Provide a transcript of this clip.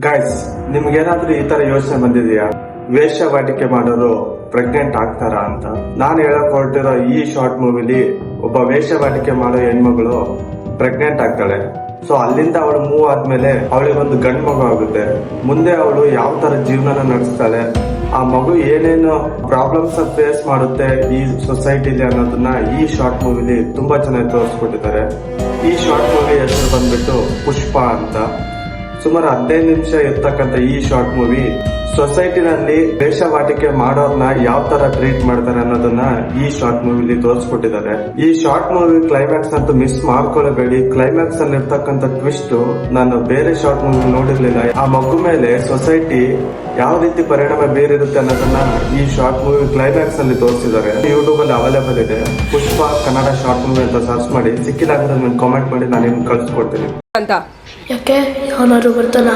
Guys, ನಿಮ್ಗೇನಾದ್ರೂ ಈ ತರ ಯೋಚನೆ ಬಂದಿದೆಯಾ? ವೇಶ್ಯಾವಾಟಿಕೆ ಮಾಡೋರು ಪ್ರೆಗ್ನೆಂಟ್ ಆಗ್ತಾರಾ ಅಂತ. ನಾನು ಹೇಳಕ್ ಹೊರಟಿರೋ ಈ ಶಾರ್ಟ್ ಮೂವಿಲಿ ಒಬ್ಬ ವೇಶ್ಯಾವಾಟಿಕೆ ಮಾಡೋ ಹೆಣ್ಮಗಳು ಪ್ರೆಗ್ನೆಂಟ್ ಆಗ್ತಾಳೆ. ಸೊ ಅಲ್ಲಿಂದ ಅವಳು ಮೂವ್ ಆದ್ಮೇಲೆ ಅವಳಿಗೊಂದು ಗಂಡ್ ಮಗು ಆಗುತ್ತೆ. ಮುಂದೆ ಅವಳು ಯಾವ ತರ ಜೀವನ ನಡೆಸ್ತಾಳೆ, ಆ ಮಗು ಏನೇನು ಪ್ರಾಬ್ಲಮ್ಸ್ ಫೇಸ್ ಮಾಡುತ್ತೆ ಈ ಸೊಸೈಟಿಲಿ ಅನ್ನೋದನ್ನ ಈ ಶಾರ್ಟ್ ಮೂವಿಲಿ ತುಂಬಾ ಚೆನ್ನಾಗಿ ತೋರಿಸ್ಕೊಟ್ಟಿದ್ದಾರೆ. ಈ ಶಾರ್ಟ್ ಮೂವಿ ಹೆಸರು ಬಂದ್ಬಿಟ್ಟು ಪುಷ್ಪ ಅಂತ. ಸುಮಾರು 15 ನಿಮಿಷ ಇರ್ತಕ್ಕಂಥ ಈ ಶಾರ್ಟ್ ಮೂವಿ ಸೊಸೈಟಿನಲ್ಲಿ ವೇಶ್ಯಾವಾಟಿಕೆ ಮಾಡೋರ್ನ ಯಾವ ತರ ಟ್ರೀಟ್ ಮಾಡ್ತಾರೆ ಅನ್ನೋದನ್ನ ಈ ಶಾರ್ಟ್ ಮೂವಿಲಿ ತೋರಿಸ್ಕೊಟ್ಟಿದ್ದಾರೆ. ಈ ಶಾರ್ಟ್ ಮೂವಿ ಕ್ಲೈಮ್ಯಾಕ್ಸ್ ಅಂತೂ ಮಿಸ್ ಮಾಡ್ಕೊಳ್ಳಬೇಡಿ. ಕ್ಲೈಮ್ಯಾಕ್ಸ್ ಅಲ್ಲಿ ಇರ್ತಕ್ಕಂಥ ಟ್ವಿಸ್ಟ್ ನಾನು ಬೇರೆ ಶಾರ್ಟ್ ಮೂವಿ ನೋಡಿರ್ಲಿಲ್ಲ. ಆ ಮಗು ಮೇಲೆ ಸೊಸೈಟಿ ಯಾವ ರೀತಿ ಪರಿಣಾಮ ಬೀರಿರುತ್ತೆ ಅನ್ನೋದನ್ನ ಈ ಶಾರ್ಟ್ ಮೂವಿ ಕ್ಲೈಮ್ಯಾಕ್ಸ್ ಅಲ್ಲಿ ತೋರಿಸಿದ್ದಾರೆ. ಯೂಟ್ಯೂಬ್ ಅಲ್ಲಿ ಅವೈಲೇಬಲ್ ಇದೆ. ಪುಷ್ಪ ಕನ್ನಡ ಶಾರ್ಟ್ ಮೂವಿ ಅಂತ ಸರ್ಚ್ ಮಾಡಿ, ಸಿಕ್ಕಿಲ್ಲ ಅಂದ್ರೆ ಕಾಮೆಂಟ್ ಮಾಡಿ, ನಾನು ನಿಮ್ಗೆ ಕಳ್ಸಿಕೊಡ್ತೀನಿ ಅಂತ. ಯಾಕೆ ಅವನಾದ್ರು ಬರ್ತಾನ?